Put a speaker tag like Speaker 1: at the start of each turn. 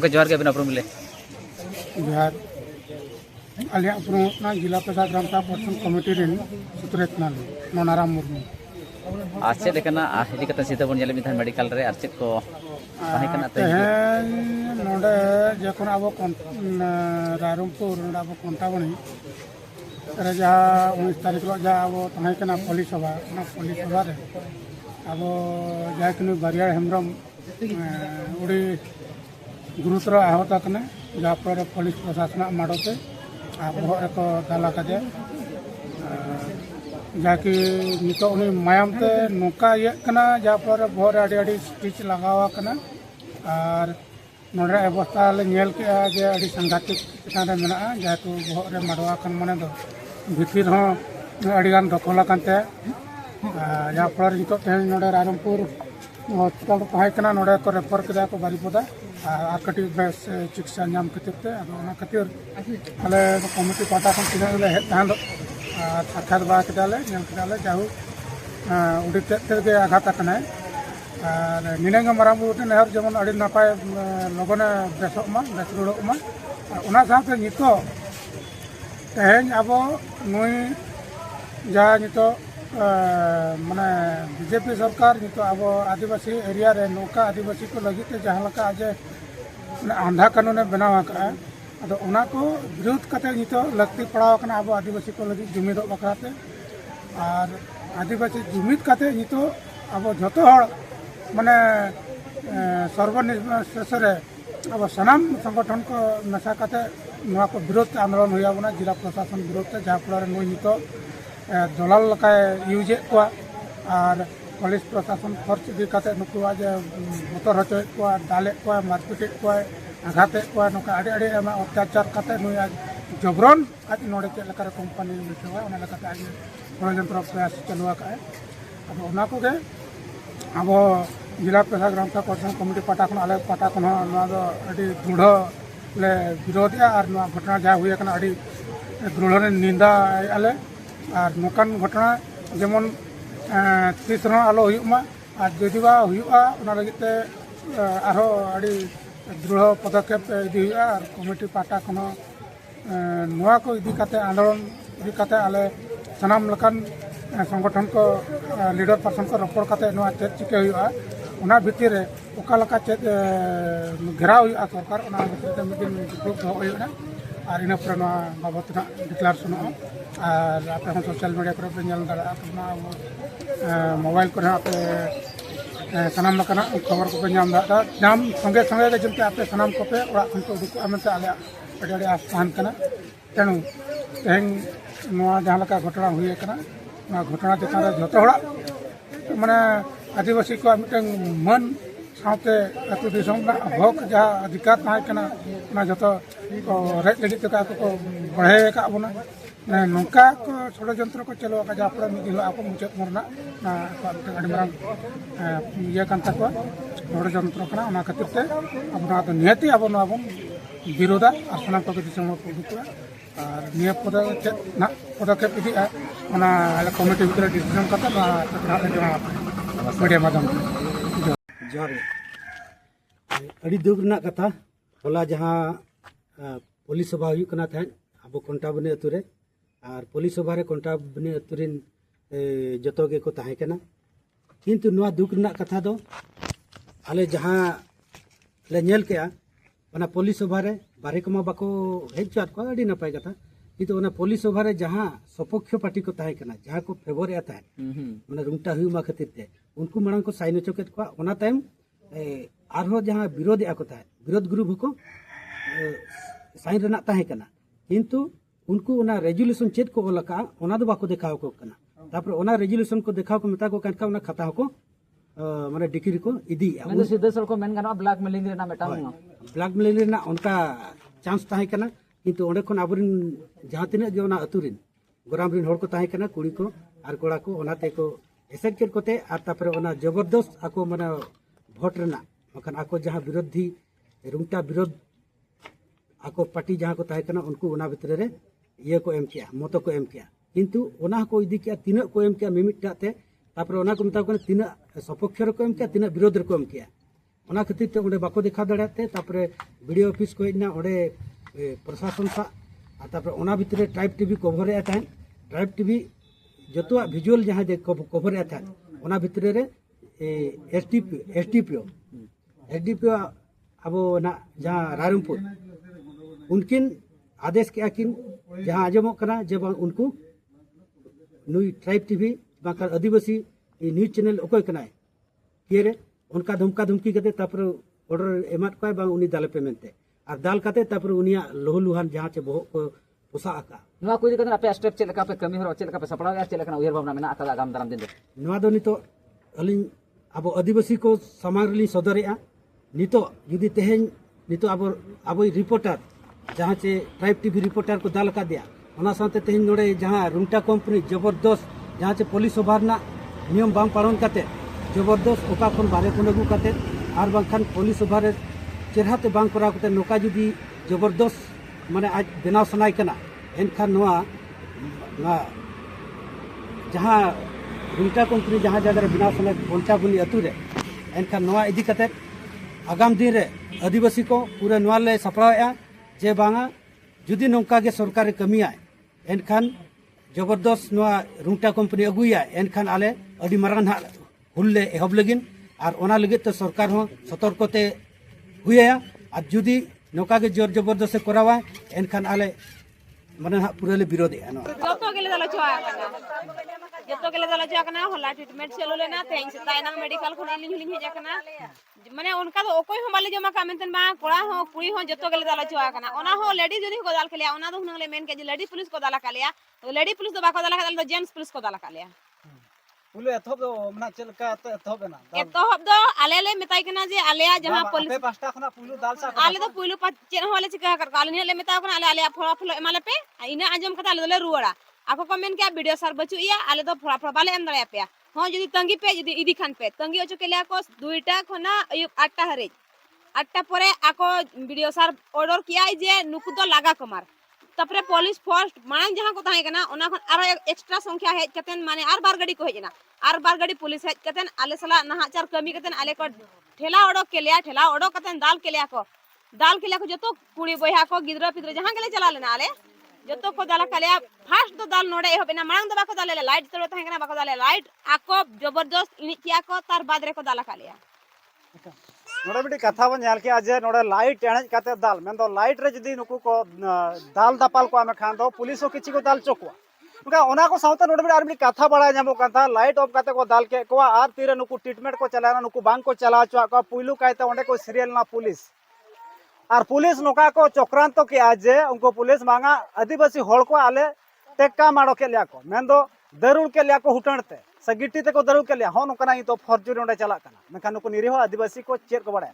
Speaker 1: गंके जोहार के अपना मिले
Speaker 2: बिहार आलिया उपरुमना जिला प्रशासन ग्राम पर्सन कमिटी रेन सुत्रेतना नोनाराम मुर्मू
Speaker 1: आज चेक लेकना इदी कते सीता बन जेले मिथान मेडिकल रे आर चेक को ताहे कना ते
Speaker 2: नोडे जेकोन अब रायरंगपुर अब कंटाबणी रे जहाँ 19 तारीख जहाँ अब ताहे कना पुलिस सभा रे अब जहाँ कि बारियाड़ हेम्ब्रम उड़ी गुरुतर आहत कने जहाँ पर पुलिस प्रशासन माड़ते बहुत एक दाला काजे जहाँकि नित उनी मायाम ते नौका ये कना जहाँ पर बहुत आड़ी स्टिच लगावा कना और नोडे अवस्था ले नेल के जे आड़ी संघातिक चितान रे मेना जेहेतु बहुत रे माडवा कन माने दो भितिर हो आड़ी गान दखला कानते जहाँ पर नित तेहन नोडे रायरंगपुर हॉस्पिटल ताहे कना नोडे को रेफर केदा को बारीपदा और कटी बेस चिकित्सा नाम खातिर खातिर आले कमिटी पाटा खन तीन हेज तहन साक्षात बा केदाले जाहू उड़ी तेज आघात कना और निनेंगे माराम बुटे नहर जेमन अड़ी नपाय लगने बेसोमा बेस रुड़ोमा ओना साथे नितो तेहन अब नुई जा नितो माने बीजेपी सरकार नितो अब आदिवासी एरिया रे नौका आदिवासी को लगी जहाँ लगा आज आंधा कानून बनाव अदो ओना को विरोध करते नितो लगती पड़ाव कना अब आदिवासी को लगी जुमिद बकराते और आदिवासी जुमिद करते नितो अब जतो हड़ माने सर्वनिर्शेष रे अब सनाम संगठन को मेसा करते नवा को विरोध आंदोलन हुआ बना जिला प्रशासन विरोध ते जहाँ फल नुई नितो दलाल लका यूजे को और पुलिस प्रशासन खर्च दी करते नुकु आज बतर हचो को दाले को मारपीट को आघाते को नौका आड़ी आड़ी अत्याचार करते नुई आज जबरन आज नोड़े चेक लकार कंपनी मिलवा ओना लकाते आज षड्यंत्र प्रयास चलुआ का अब ओना को गे अब जिला प्रशासन ग्राम पर्सन कमिटी पाटा खन आले पाटा खन दृढ़ ले विरोध और घटना जहाँ हुई अड़ी दृढ़ निंदा आले और नौकान घटना जेमन तीस आलो हुआ और जदिबा हुआ लगते अड़ी दृढ़ पदक्षेप इदी और कमिटी पाटा खन नुआ को इदी काते आंदोलन इदी काते आले सनाम लकान संगठन को लीडर पर्सन को रपड़ काते नुआ चेक चिके हुआ उना भितर ओका लका चेक घेराव हुआ सरकार उना भितर मिदिन ग्रुप दो हुआ और इन पर बाबत डिक्लेरेशन और आप सोशल मीडिया पर दाड़ा मोबाइल को सनाम खबर को नाम नाम संगे संगे जमते आप सनाम को ओड़ा खन को उदुकों मेंते आले अड़ी आस तहन कना तेणु तेहन जहाँ घटना हुई घटना चितान जो माने आदिवासी को मिटन मन साथे अतु दिसम हक जहाँ अधिकार तहना जो रेज लगे को बढ़े का बना नौका को षड्यंत्र को चलो जहाँ फल मिदिन आप मुचाद मरना अड़ी मारांग ये षड्यंत्र खातिर ते अब निहती अब बन विरोधा और सामान को दिसम को उदुकों और निया पदक्षेप इदी कमिटी भितर डिसीजन करते मीडिया माध्यम
Speaker 3: जोहार अड़ी दुख रना कथा होला जहाँ पुलिस सभा हुई अब कंटाबनी अतु रे और पुलिस सभा रे कंटाबनी अतु रेन जतो गे को ताहे कना किंतु नुआ दुख रना कथा दो आले जहाँ ले नेल केया ओना पुलिस सभा रे बारे कमा बाको हेज चाट को अड़ी नपाय कथा किंतु ओना पुलिस सभा रे जहाँ सपक्ष पार्टी को ताहे कना जहाँ को फेवर या ताहे माने रुंगटा हुई खातिर ते उनको मांग को साइन होचो केत को ओना टाइम आरो जहाँ विरोध या को ताहे विरोध ग्रुप को साइन रना ताहे कना किंतु उनको ओना रेजुलेशन चेत को लका ओना दो बाको देखाव को कना तापर ओना रेजुलेशन को देखाव को मेता को कानका ओना खाता को माने डिग्री को इदी
Speaker 1: मैं सीधे सर को मेन गाना ब्लैक मेलिंग रेना मेटांग
Speaker 3: ब्लैक मेलिंग रेना उनका चांस ताहे कना किंतु ओंडे खन आबरिन जहाँ तिना जे ओना अतुरिन गोराम रिन होड़ को ताहे कना कुड़ी को और कोड़ा को ओनाते को एसेट केट कोते और तापर ओना जबरदस्त आको माने भोट रेना मखन आको जहाँ विरोधी रुंगटा विरोध आको पार्टी जहाँ को ताहे कना उनको ओना भितर रे ये को एम किया मतो को एम किया किंतु ओना को इदी किया तीना को एम किया मिमिटा ते तापर ओना को मेता को तीना सपक्ष रे को एम किया तीना विरोध रे को एम किया ᱚᱱᱟ ᱠᱷᱟᱹᱛᱤᱨ ᱛᱮ ᱚᱸᱰे ᱵᱟᱠᱚ ᱫᱮᱠᱷᱟᱣ ᱫᱟᱲᱮᱭᱟᱜ ᱛᱮ ᱛᱟᱨᱯᱚᱨᱮ ᱵᱤᱰᱤओ ᱚᱯᱷᱤस को हेजना ओडे प्रशासन सा तारपरे ओना भितरे ट्राइब टीवी कवर ए थान ट्राइब टीवी जतुआ विजुअल जहां जे कवर ए थान ओना भितरे रे एसडीपीओ अब ना जहां रायरंगपुर उनकिन आदेश के आकिन जहां आजमो कना जे उनको नुई ट्राइब टीवी बाका आदिवासी न्यूज चैनल ओकोय कनाय केरे उनका धमका धमकी कते तारपरे ऑर्डर एमात को बांग उनी दाल पे मेनते और दाल कते तारपरे उनिया लोह लुहान जहां चे बहुत को पोसा आका
Speaker 1: नवा कोई दिक्कत पे स्टेप चेक पे कमी हो चेक पे सपड़ा चेक उयर भावना में आगाम दाराम दिन
Speaker 3: नवा दो नितो अलिन अब आदिवासी को समाज ली सदरेआ नितो जुदी तेहेन नितो अब रिपोर्टर जहां चे ट्राइब टीवी रिपोर्टर को दाल का दिया ओना साथे तेहेन नोडे जहां रुंटा कंपनी जबरदस्त जहां चे पुलिस सभारना नियम बांग पालन काते जबरदस्त ओका खन बारे को लगू काते आर बांखान पुलिस सभारे चेहराते बांग करा काते नोका जुदी जबरदस्त माने आज बनाव सनाय कना एनखान नोआ जहां रुंटा कंपनी जहां जगह बनाव सनाय पोंटा बुनी अतु रे एनखान नोआ इदी काते आगाम दिन रे आदिवासी को पूरा नोआ ले सपड़ाया जे बांगा जुदी नोंका के सरकार कमिया एनखान जबरदस्त नोआ रुंटा कंपनी अगुया एनखान आले अडी मारान हा हुल्ले एहब लगिन और ओना लगे तो सरकार हो सतर्कते हुआ और जुदी नौका के जोर जबरदस्त करावा एनखान आले माने पूरा ले विरोध है
Speaker 4: जतो गेले दला चोआ कना जतो गेले दला चोआ कना होला ट्रीटमेंट चलो लेना थैंक से ताइना मेडिकल को लिंग लिंग भेजा कना माने उनका तो कोई हमाले जमा का मेंतन बा कोड़ा हो कुड़ी हो जतो गेले दला चोआ कना ओना हो लेडी जदी को दाल के लिया ओना तो हुनले मेन के लेडी पुलिस को दाला का लिया तो लेडी पुलिस तो बाको दाला का तो जेंट्स पुलिस को दाला का लिया
Speaker 5: पुले एथब दो मना चलका एथब ना
Speaker 4: एतहब दो आले ले मेताई कना जे आलेया जहां पुलिस
Speaker 5: पे पास्ता खना पुलु दाल सा
Speaker 4: आले तो पुलु पा चेन वाले चिका कर आले ले मेता कना आले आले फोड़ा फोड़ा माले पे इना आजम कता आले रुवाड़ा आको कमेंट क्या वीडियो सर बचु या आले तो फोड़ा फोड़ा बाले एम दड़या पे हां जदी तंगी पे जदी इदी खान पे तंगी ओचो के लिया को 2टा खना अयुब 8टा हरे 8टा परे आको वीडियो सर ऑर्डर किया जे नुकु तो लागा कमार तपरे पुलिस फोर्स मांग जहां को ताहे कना ओना खन आरो एक्स्ट्रा संख्या है कतेन माने आर बार गाड़ी को हेजना आर बार गाड़ी पुलिस है कतेन आले सला नहाचार कमी कतेन आले को ठेला ओडो के लिया ठेला ओडो कतेन दाल के लिया को जतो कुड़ी बया को गिदरा पिदरा जहां गेले चला लेना आले जतो को दाला का लिया फास्ट तो दाल नोडे हो बिना मांग दो बाको दाले लाइट चलो ताहे कना बाको दाले लाइट आको जबरदस्त इनि किया को तार बाद रे को दाला का लिया
Speaker 5: नोडे बिटी कथा बन याल के आज नोडे लाइट एणज काते दाल मेन दो लाइट रे जदी नुकु को दाल दापाल को आमे खान दो पुलिस को किछि को दाल चोकवा उनका ओना को साउता नोडे बिटी आर बिटी कथा बड़ा जामो कथा लाइट ऑफ काते को दाल के को आर तीरे नुकु ट्रीटमेंट को चलाना नुकु बांग को चला चवा को पुइलु कायते ओंडे को सीरियल ना पुलिस और पुलिस नोका को चक्रांत के आज उनको पुलिस मांगा आदिवासी होड़ को आले टेक्का मारो के लिया को मेन दो दरुड़ के लिया को हुटणते सगिट्टी ते को दरुड़ के लिया हो नोकना तो फॉर्चून ओंडे चला कना मेखा नुकु निरीहो आदिवासी को चेर को बड़ा